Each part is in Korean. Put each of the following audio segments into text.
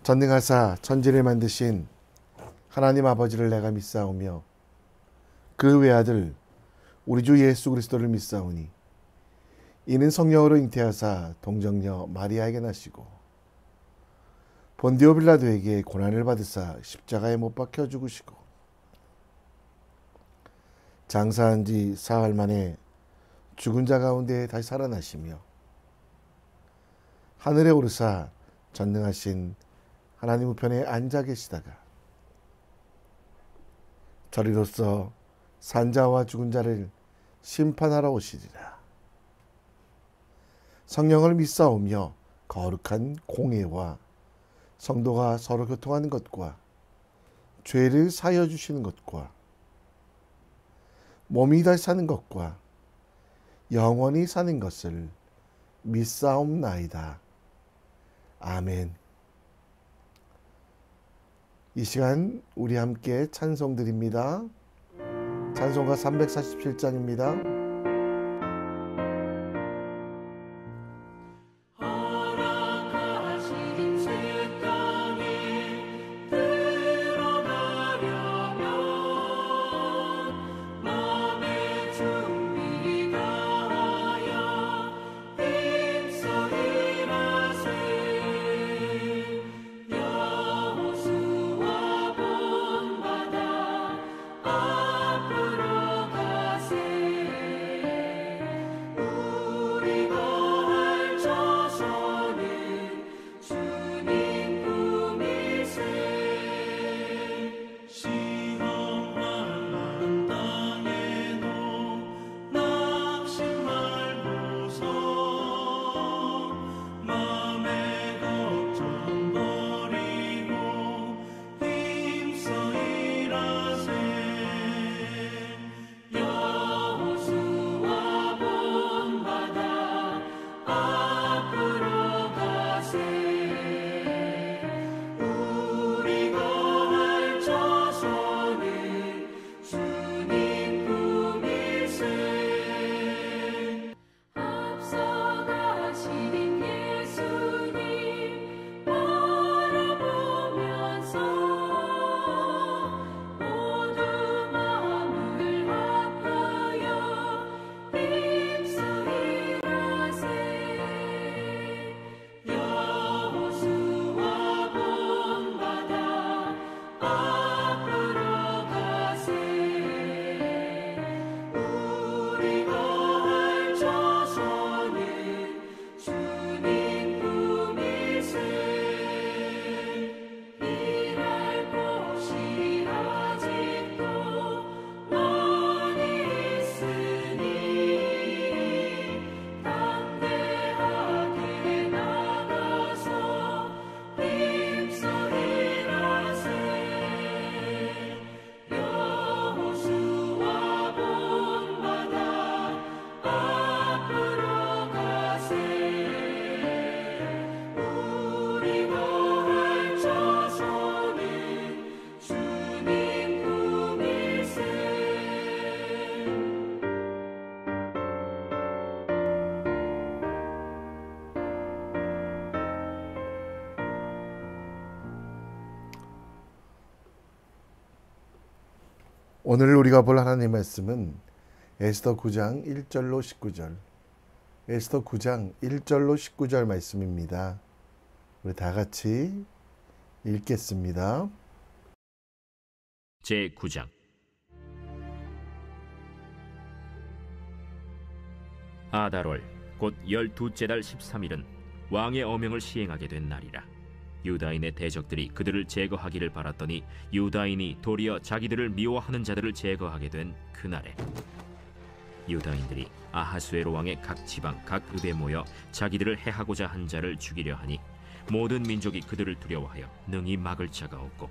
전능하사 천지를 만드신 하나님 아버지를 내가 믿사오며 그 외아들 우리 주 예수 그리스도를 믿사오니 이는 성령으로 잉태하사 동정녀 마리아에게 나시고 본디오 빌라도에게 고난을 받으사 십자가에 못 박혀 죽으시고 장사한 지 사흘 만에 죽은 자 가운데 다시 살아나시며 하늘에 오르사 전능하신 하나님 우편에 앉아 계시다가 저리로서 산자와 죽은 자를 심판하러 오시리라. 성령을 믿사오며 거룩한 공회와 성도가 서로 교통하는 것과 죄를 사하여 주시는 것과 몸이 다시 사는 것과 영원히 사는 것을 믿사옵나이다. 아멘. 이 시간 우리 함께 찬송 드립니다. 찬송가 347장입니다. 오늘 우리가 볼 하나님의 말씀은 에스더 9장 1절로 19절, 에스더 9장 1절로 19절 말씀입니다. 우리 다 같이 읽겠습니다. 제9장. 아달월 곧 12째 달 13일은 왕의 어명을 시행하게 된 날이라. 유다인의 대적들이 그들을 제거하기를 바랐더니 유다인이 도리어 자기들을 미워하는 자들을 제거하게 된 그날에 유다인들이 아하수에로 왕의 각 지방 각 읍에 모여 자기들을 해하고자 한 자를 죽이려 하니 모든 민족이 그들을 두려워하여 능히 막을 자가 없고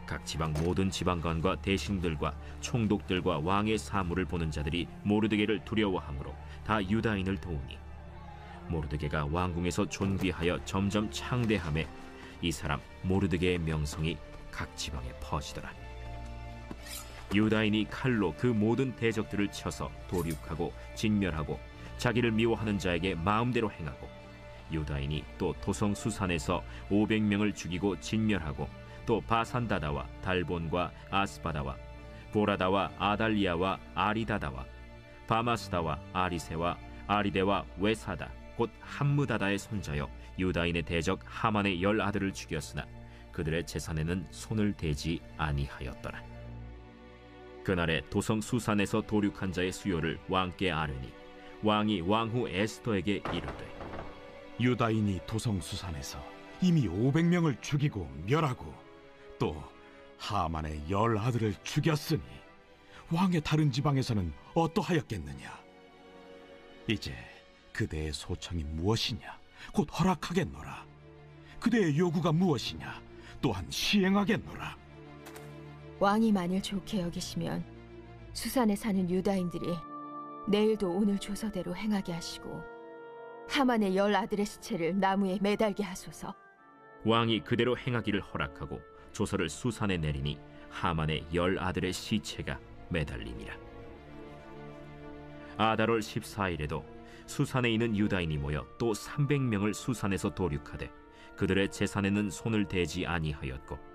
각 지방 모든 지방관과 대신들과 총독들과 왕의 사물을 보는 자들이 모르드게를 두려워하므로 다 유다인을 도우니 모르드게가 왕궁에서 존귀하여 점점 창대하매 이 사람 모르드게의 명성이 각 지방에 퍼지더라. 유다인이 칼로 그 모든 대적들을 쳐서 도륙하고 진멸하고 자기를 미워하는 자에게 마음대로 행하고 유다인이 또 도성 수산에서 500명을 죽이고 진멸하고 또 바산다다와 달본과 아스바다와 보라다와 아달리아와 아리다다와 바마스다와 아리세와 아리데와 외사다 곧 함무다다의 손자여 유다인의 대적 하만의 10아들을 죽였으나 그들의 재산에는 손을 대지 아니하였더라. 그날에 도성 수산에서 도륙한 자의 수요를 왕께 아뢰니 왕이 왕후 에스더에게 이르되 유다인이 도성수산에서 이미 500명을 죽이고 멸하고 또 하만의 10아들을 죽였으니 왕의 다른 지방에서는 어떠하였겠느냐? 이제 그대의 소청이 무엇이냐? 곧 허락하겠노라. 그대의 요구가 무엇이냐? 또한 시행하겠노라. 왕이 만일 좋게 여기시면 수산에 사는 유다인들이 내일도 오늘 조서대로 행하게 하시고 하만의 10아들의 시체를 나무에 매달게 하소서. 왕이 그대로 행하기를 허락하고 조서를 수산에 내리니 하만의 10아들의 시체가 매달리니라. 아달월 14일에도 수산에 있는 유다인이 모여 또 300명을 수산에서 도륙하되 그들의 재산에는 손을 대지 아니하였고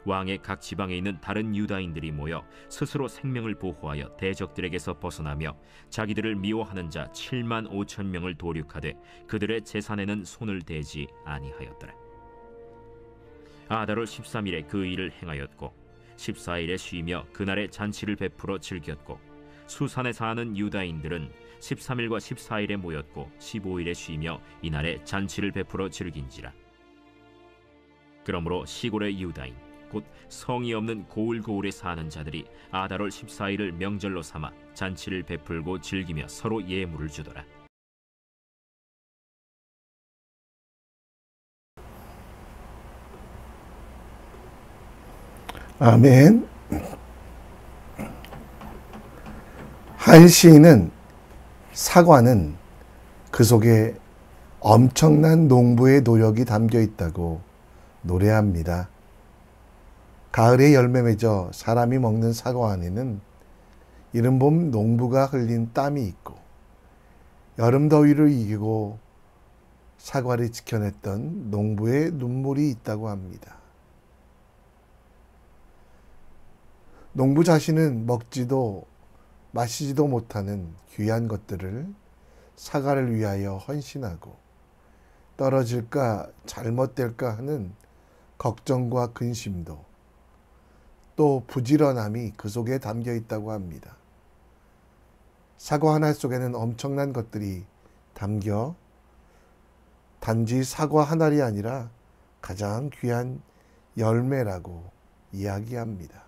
왕의 각 지방에 있는 다른 유다인들이 모여 스스로 생명을 보호하여 대적들에게서 벗어나며 자기들을 미워하는 자 7만 5천 명을 도륙하되 그들의 재산에는 손을 대지 아니하였더라. 아달월 13일에 그 일을 행하였고 14일에 쉬며 그날에 잔치를 베풀어 즐겼고 수산에 사는 유다인들은 13일과 14일에 모였고 15일에 쉬며 이날에 잔치를 베풀어 즐긴지라. 그러므로 시골의 유다인 곧 성이 없는 고을고을에 사는 자들이 아달월 14일을 명절로 삼아 잔치를 베풀고 즐기며 서로 예물을 주더라. 아멘. 한 시인은 사과는 그 속에 엄청난 농부의 노력이 담겨 있다고 노래합니다. 가을에 열매 맺어 사람이 먹는 사과 안에는 이른 봄 농부가 흘린 땀이 있고 여름 더위를 이기고 사과를 지켜냈던 농부의 눈물이 있다고 합니다. 농부 자신은 먹지도 마시지도 못하는 귀한 것들을 사과를 위하여 헌신하고 떨어질까 잘못될까 하는 걱정과 근심도 또 부지런함이 그 속에 담겨 있다고 합니다. 사과 하나 속에는 엄청난 것들이 담겨 단지 사과 한 알이 아니라 가장 귀한 열매라고 이야기합니다.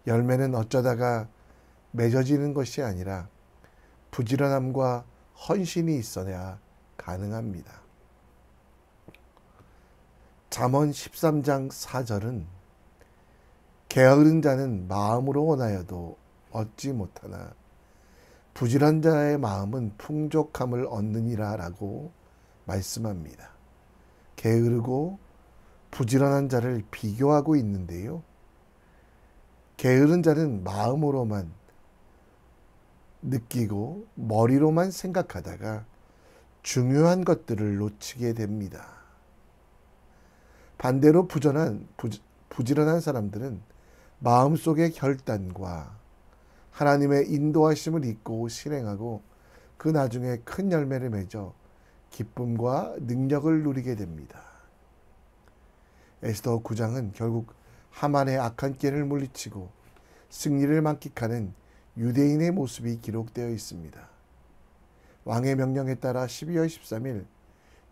열매는 어쩌다가 맺어지는 것이 아니라 부지런함과 헌신이 있어야 가능합니다. 잠언 13장 4절은 게으른 자는 마음으로 원하여도 얻지 못하나 부지런 자의 마음은 풍족함을 얻느니라 라고 말씀합니다. 게으르고 부지런한 자를 비교하고 있는데요. 게으른 자는 마음으로만 느끼고 머리로만 생각하다가 중요한 것들을 놓치게 됩니다. 반대로 부지런한 사람들은 마음속의 결단과 하나님의 인도하심을 잊고 실행하고 그 나중에 큰 열매를 맺어 기쁨과 능력을 누리게 됩니다. 에스더 9장은 결국 하만의 악한 깨를 물리치고 승리를 만끽하는 유대인의 모습이 기록되어 있습니다. 왕의 명령에 따라 12월 13일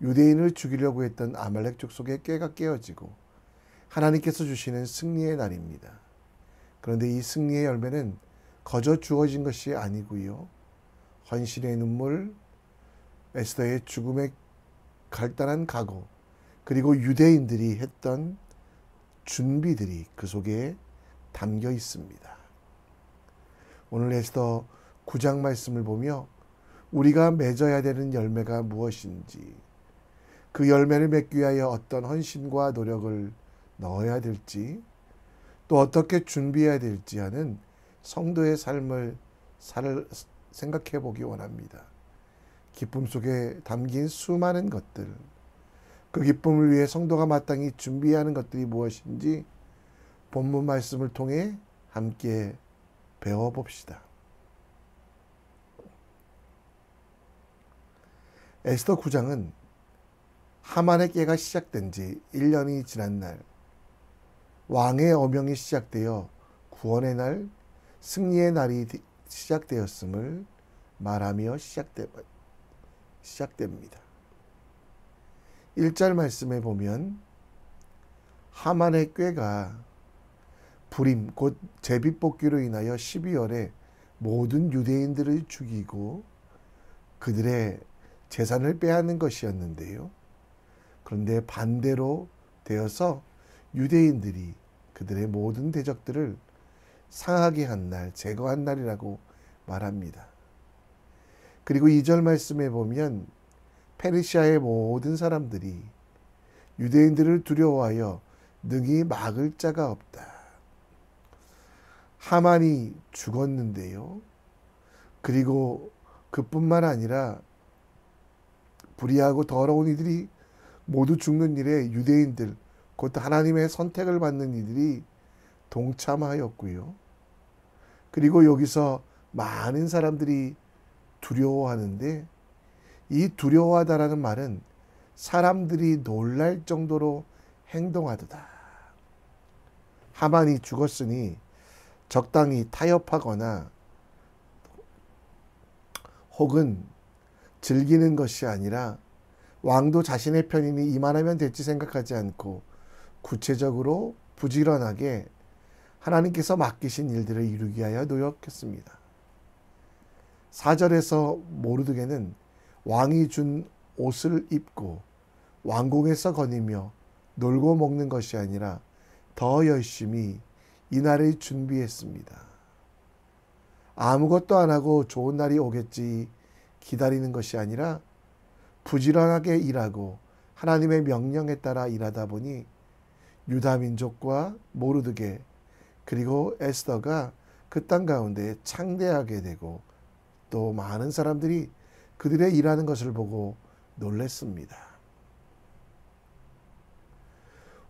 유대인을 죽이려고 했던 아말렉 족속의 꾀가 깨어지고 하나님께서 주시는 승리의 날입니다. 그런데 이 승리의 열매는 거저 주어진 것이 아니고요. 헌신의 눈물, 에스더의 죽음의 갈단한 각오, 그리고 유대인들이 했던 준비들이 그 속에 담겨 있습니다. 오늘 에스더 9장 말씀을 보며 우리가 맺어야 되는 열매가 무엇인지, 그 열매를 맺기 위하여 어떤 헌신과 노력을 넣어야 될지, 또 어떻게 준비해야 될지 하는 성도의 삶을 생각해 보기 원합니다. 기쁨 속에 담긴 수많은 것들, 그 기쁨을 위해 성도가 마땅히 준비해야 하는 것들이 무엇인지 본문 말씀을 통해 함께 배워봅시다. 에스더 9장은 하만의 깨가 시작된 지 1년이 지난 날, 왕의 어명이 시작되어 구원의 날, 승리의 날이 시작되었음을 말하며 시작됩니다. 1절 말씀에 보면 하만의 꾀가 불임 곧 제비뽑기로 인하여 12월에 모든 유대인들을 죽이고 그들의 재산을 빼앗는 것이었는데요. 그런데 반대로 되어서 유대인들이 그들의 모든 대적들을 상하게 한 날, 제거한 날이라고 말합니다. 그리고 2절 말씀에 보면 페르시아의 모든 사람들이 유대인들을 두려워하여 능히 막을 자가 없다. 하만이 죽었는데요. 그리고 그뿐만 아니라 불의하고 더러운 이들이 모두 죽는 일에 유대인들, 곧 하나님의 선택을 받는 이들이 동참하였고요. 그리고 여기서 많은 사람들이 두려워하는데, 이 두려워하다라는 말은 사람들이 놀랄 정도로 행동하도다. 하만이 죽었으니 적당히 타협하거나 혹은 즐기는 것이 아니라 왕도 자신의 편이니 이만하면 됐지 생각하지 않고 구체적으로 부지런하게 하나님께서 맡기신 일들을 이루기 위하여 노력했습니다. 4절에서 모르드게는 왕이 준 옷을 입고 왕궁에서 거니며 놀고 먹는 것이 아니라 더 열심히 이날을 준비했습니다. 아무것도 안 하고 좋은 날이 오겠지 기다리는 것이 아니라 부지런하게 일하고 하나님의 명령에 따라 일하다 보니 유다 민족과 모르드게 그리고 에스더가 그 땅 가운데 창대하게 되고 또 많은 사람들이 그들의 일하는 것을 보고 놀랐습니다.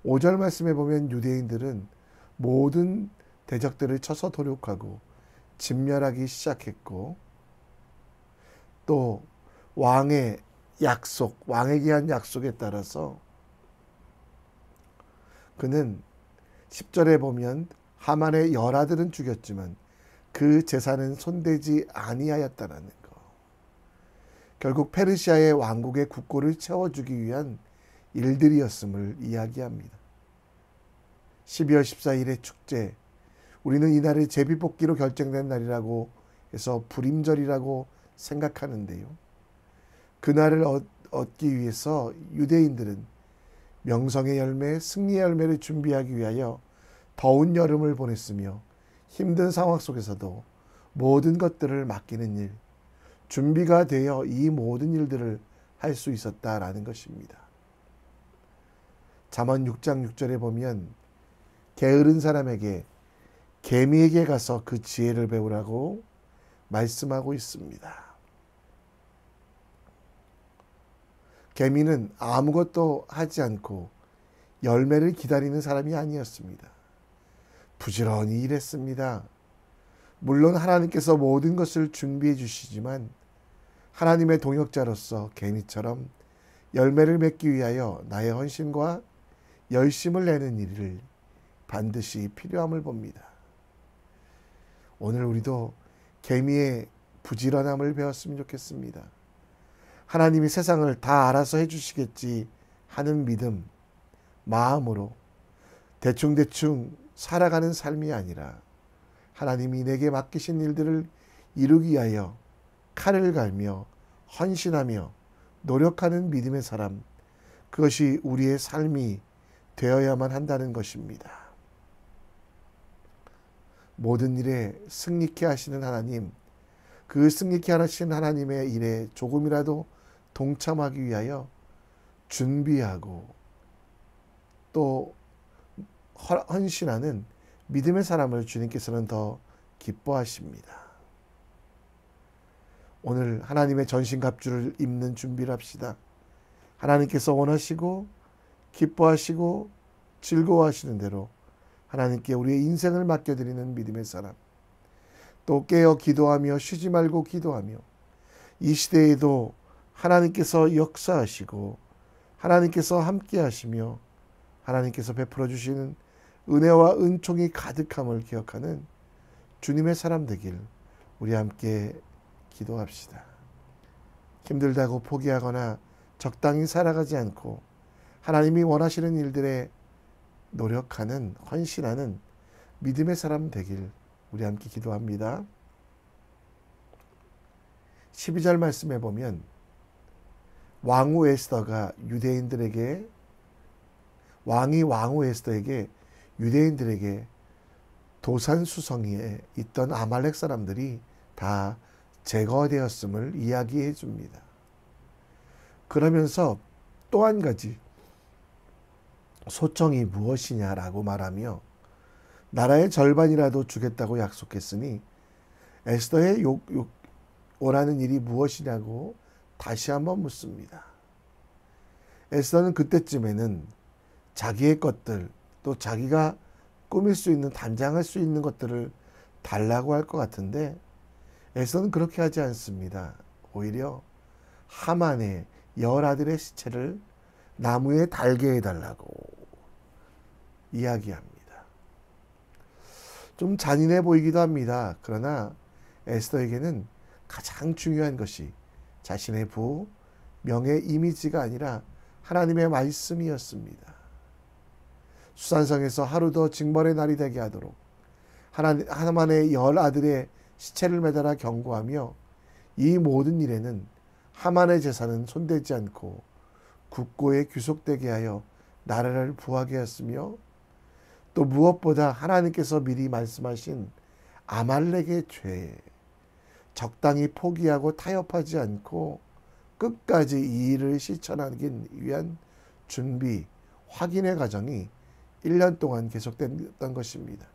5절 말씀에 보면 유대인들은 모든 대적들을 쳐서 도륙하고 진멸하기 시작했고 또 왕의 약속, 왕에게 한 약속에 따라서 그는 10절에 보면 하만의 열아들은 죽였지만 그 재산은 손대지 아니하였다라는 것. 결국 페르시아의 왕국의 국고를 채워주기 위한 일들이었음을 이야기합니다. 12월 14일의 축제, 우리는 이날을 제비뽑기로 결정된 날이라고 해서 불임절이라고 생각하는데요. 그날을 얻기 위해서 유대인들은 명성의 열매, 승리의 열매를 준비하기 위하여 더운 여름을 보냈으며 힘든 상황 속에서도 모든 것들을 맡기는 일, 준비가 되어 이 모든 일들을 할 수 있었다라는 것입니다. 잠언 6장 6절에 보면 게으른 사람에게 개미에게 가서 그 지혜를 배우라고 말씀하고 있습니다. 개미는 아무것도 하지 않고 열매를 기다리는 사람이 아니었습니다. 부지런히 일했습니다. 물론 하나님께서 모든 것을 준비해 주시지만 하나님의 동역자로서 개미처럼 열매를 맺기 위하여 나의 헌신과 열심을 내는 일을 반드시 필요함을 봅니다. 오늘 우리도 개미의 부지런함을 배웠으면 좋겠습니다. 하나님이 세상을 다 알아서 해주시겠지 하는 믿음, 마음으로 대충대충 살아가는 삶이 아니라 하나님이 내게 맡기신 일들을 이루기 위하여 칼을 갈며 헌신하며 노력하는 믿음의 사람, 그것이 우리의 삶이 되어야만 한다는 것입니다. 모든 일에 승리케 하시는 하나님, 그 승리케 하시는 하나님의 일에 조금이라도 동참하기 위하여 준비하고 또 헌신하는 믿음의 사람을 주님께서는 더 기뻐하십니다. 오늘 하나님의 전신갑주를 입는 준비를 합시다. 하나님께서 원하시고 기뻐하시고 즐거워하시는 대로 하나님께 우리의 인생을 맡겨드리는 믿음의 사람, 또 깨어 기도하며 쉬지 말고 기도하며 이 시대에도 하나님께서 역사하시고 하나님께서 함께 하시며 하나님께서 베풀어 주시는 은혜와 은총이 가득함을 기억하는 주님의 사람 되길 우리 함께 기도합시다. 힘들다고 포기하거나 적당히 살아가지 않고 하나님이 원하시는 일들에 노력하는, 헌신하는 믿음의 사람 되길 우리 함께 기도합니다. 12절 말씀에 보면 왕후 에스더가 왕후 에스더에게 유대인들에게 도산수성에 있던 아말렉 사람들이 다 제거되었음을 이야기해 줍니다. 그러면서 또 한 가지 소청이 무엇이냐라고 말하며 나라의 절반이라도 주겠다고 약속했으니 에스더의 원하는 일이 무엇이냐고 다시 한번 묻습니다. 에스더는 그때쯤에는 자기의 것들, 또 자기가 꾸밀 수 있는, 단장할 수 있는 것들을 달라고 할 것 같은데 에스더는 그렇게 하지 않습니다. 오히려 하만의 10아들의 시체를 나무에 달게 해달라고 이야기합니다. 좀 잔인해 보이기도 합니다. 그러나 에스더에게는 가장 중요한 것이 자신의 부, 명예, 이미지가 아니라 하나님의 말씀이었습니다. 수산성에서 하루 더 징벌의 날이 되게 하도록 하만의 10아들의 시체를 매달아 경고하며 이 모든 일에는 하만의 재산은 손대지 않고 국고에 귀속되게 하여 나라를 부하게 했으며 또 무엇보다 하나님께서 미리 말씀하신 아말렉의 죄, 적당히 포기하고 타협하지 않고 끝까지 이 일을 실천하기 위한 준비, 확인의 과정이 1년 동안 계속됐던 것입니다.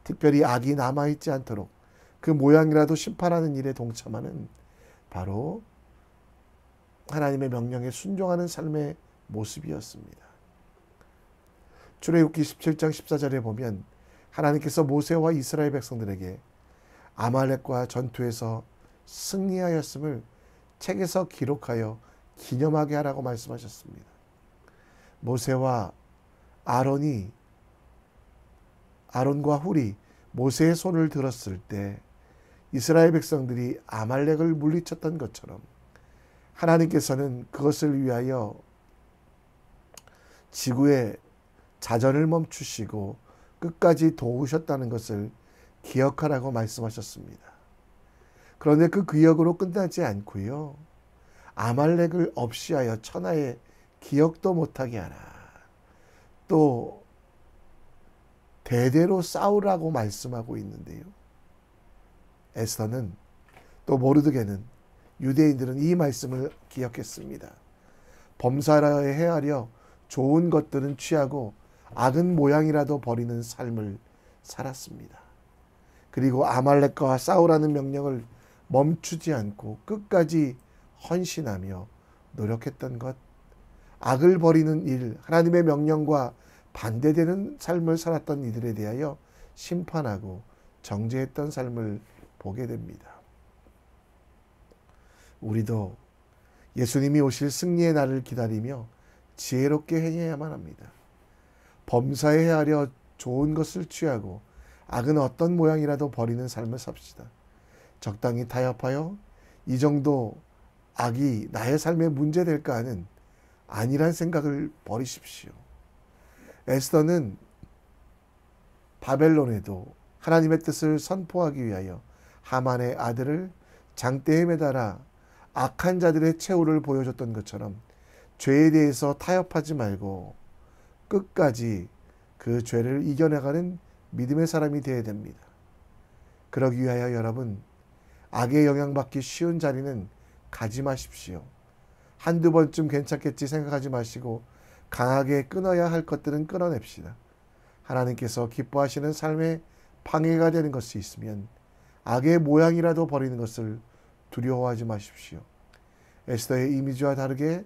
특별히 악이 남아있지 않도록 그 모양이라도 심판하는 일에 동참하는 바로 하나님의 명령에 순종하는 삶의 모습이었습니다. 출애굽기 17장 14절에 보면 하나님께서 모세와 이스라엘 백성들에게 아말렉과 전투에서 승리하였음을 책에서 기록하여 기념하게 하라고 말씀하셨습니다. 모세와 아론과 훌이 모세의 손을 들었을 때 이스라엘 백성들이 아말렉을 물리쳤던 것처럼 하나님께서는 그것을 위하여 지구의 자전을 멈추시고 끝까지 도우셨다는 것을 기억하라고 말씀하셨습니다. 그런데 그 기억으로 끝나지 않고요. 아말렉을 없이하여 천하에 기억도 못하게 하라. 또 대대로 싸우라고 말씀하고 있는데요. 에스더는 또 모르드게는 유대인들은 이 말씀을 기억했습니다. 범사에 헤아려 좋은 것들은 취하고 악은 모양이라도 버리는 삶을 살았습니다. 그리고 아말렉과 싸우라는 명령을 멈추지 않고 끝까지 헌신하며 노력했던 것, 악을 버리는 일, 하나님의 명령과 반대되는 삶을 살았던 이들에 대하여 심판하고 정죄했던 삶을 보게 됩니다. 우리도 예수님이 오실 승리의 날을 기다리며 지혜롭게 행해야만 합니다. 범사에 헤아려 좋은 것을 취하고 악은 어떤 모양이라도 버리는 삶을 삽시다. 적당히 타협하여 이 정도 악이 나의 삶에 문제될까 하는 아니란 생각을 버리십시오. 에스더는 바벨론에도 하나님의 뜻을 선포하기 위하여 하만의 아들을 장대에 매달아 악한 자들의 최후를 보여줬던 것처럼 죄에 대해서 타협하지 말고 끝까지 그 죄를 이겨나가는 믿음의 사람이 되어야 됩니다. 그러기 위하여 여러분, 악에 영향받기 쉬운 자리는 가지 마십시오. 한두 번쯤 괜찮겠지 생각하지 마시고 강하게 끊어야 할 것들은 끊어냅시다. 하나님께서 기뻐하시는 삶에 방해가 되는 것이 있으면 악의 모양이라도 버리는 것을 두려워하지 마십시오. 에스더의 이미지와 다르게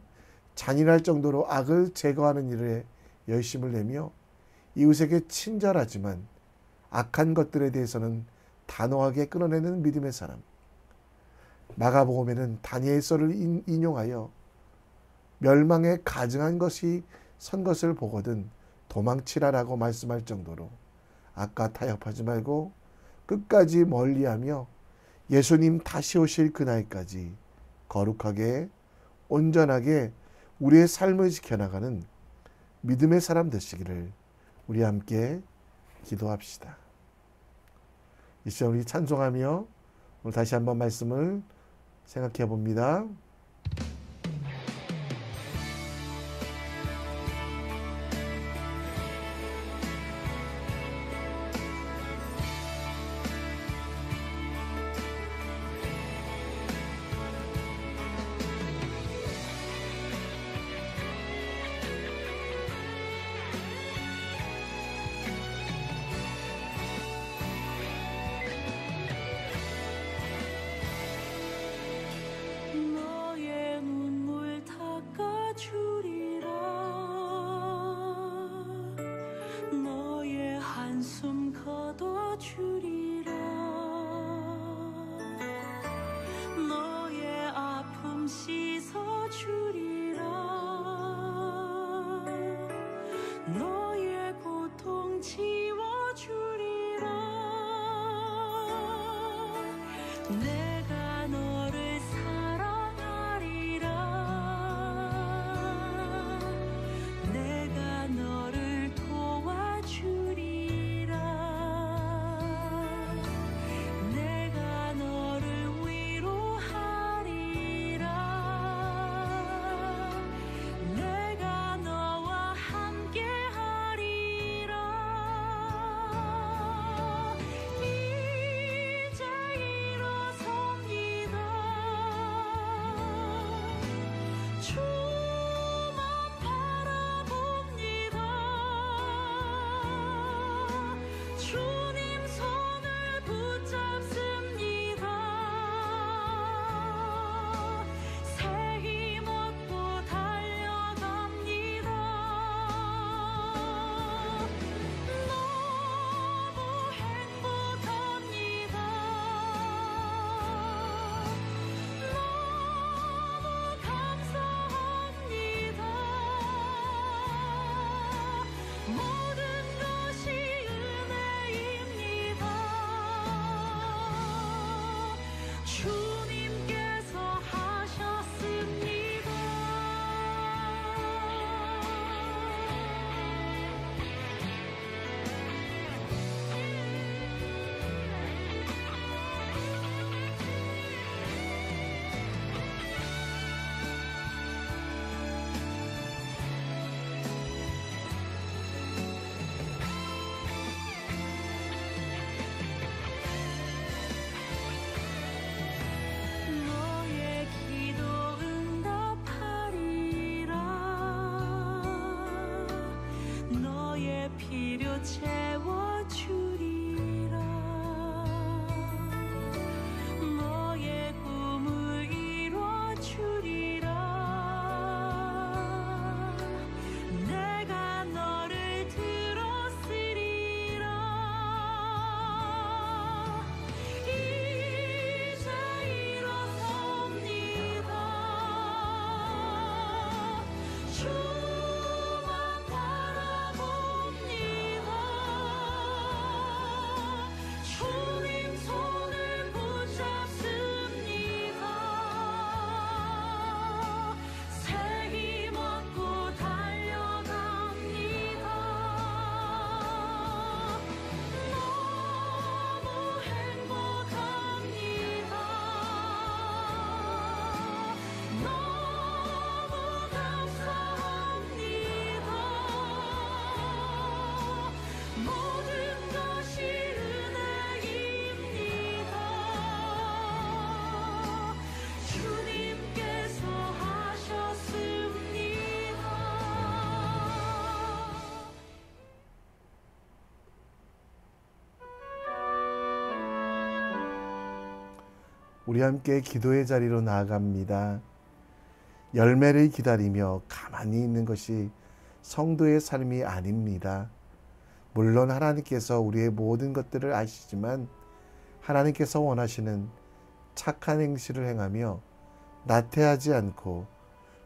잔인할 정도로 악을 제거하는 일에 열심을 내며 이웃에게 친절하지만 악한 것들에 대해서는 단호하게 끊어내는 믿음의 사람. 마가복음에는 다니엘서를 인용하여 멸망에 가증한 것이 선 것을 보거든 도망치라라고 말씀할 정도로 악과 타협하지 말고 끝까지 멀리하며 예수님 다시 오실 그날까지 거룩하게 온전하게 우리의 삶을 지켜나가는 믿음의 사람 되시기를 우리 함께 기도합시다. 이 시간 우리 찬송하며 오늘 다시 한번 말씀을 생각해 봅니다. 내가 너를 사랑하리라. 내가 너를 도와주리라. 내가 너를 위로하리라. 내가 너와 함께하리라. 이제 일어섭니다. 주만 바라봅니다. 주님 손을 붙잡습니다. 새 힘 얻고 달려갑니다. 너무 행복합니다. 너무 감사합니다. 모든 것이 은혜입니다. 주님께서 하셨습니다. 너의 기도 응답하리라. 너의 필요 채워주리라. 너의 꿈을 이뤄주리라. 내가 너를 들었으리라. 이제 일어섭니다. 주만 바라봅니다. 우리 함께 기도의 자리로 나아갑니다. 열매를 기다리며 가만히 있는 것이 성도의 삶이 아닙니다. 물론 하나님께서 우리의 모든 것들을 아시지만 하나님께서 원하시는 착한 행실을 행하며 나태하지 않고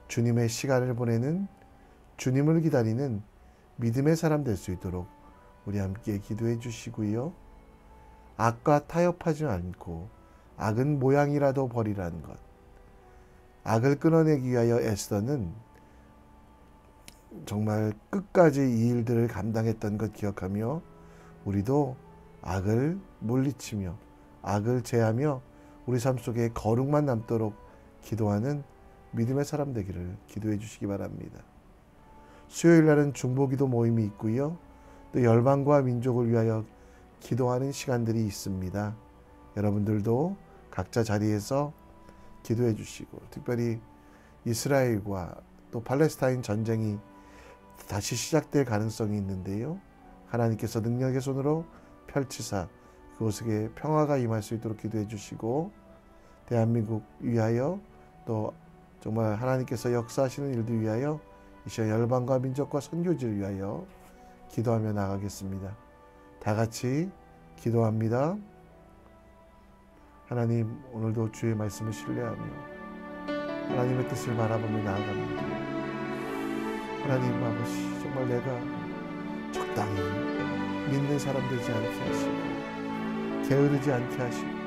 주님의 시간을 보내는, 주님을 기다리는 믿음의 사람 될 수 있도록 우리 함께 기도해 주시고요. 악과 타협하지 않고 악은 모양이라도 버리라는 것. 악을 끊어내기 위하여 에스더는 정말 끝까지 이 일들을 감당했던 것 기억하며 우리도 악을 물리치며 악을 제하며 우리 삶 속에 거룩만 남도록 기도하는 믿음의 사람 되기를 기도해 주시기 바랍니다. 수요일 날은 중보기도 모임이 있고요. 또 열방과 민족을 위하여 기도하는 시간들이 있습니다. 여러분들도 각자 자리에서 기도해 주시고, 특별히 이스라엘과 또 팔레스타인 전쟁이 다시 시작될 가능성이 있는데요. 하나님께서 능력의 손으로 펼치사 그곳에 평화가 임할 수 있도록 기도해 주시고, 대한민국 위하여 또 정말 하나님께서 역사하시는 일들 위하여 이 시간 열방과 민족과 선교지를 위하여 기도하며 나가겠습니다. 다 같이 기도합니다. 하나님, 오늘도 주의 말씀을 신뢰하며 하나님의 뜻을 바라보며 나아갑니다. 하나님 아버지, 정말 내가 적당히 믿는 사람 되지 않게 하시고 게으르지 않게 하시고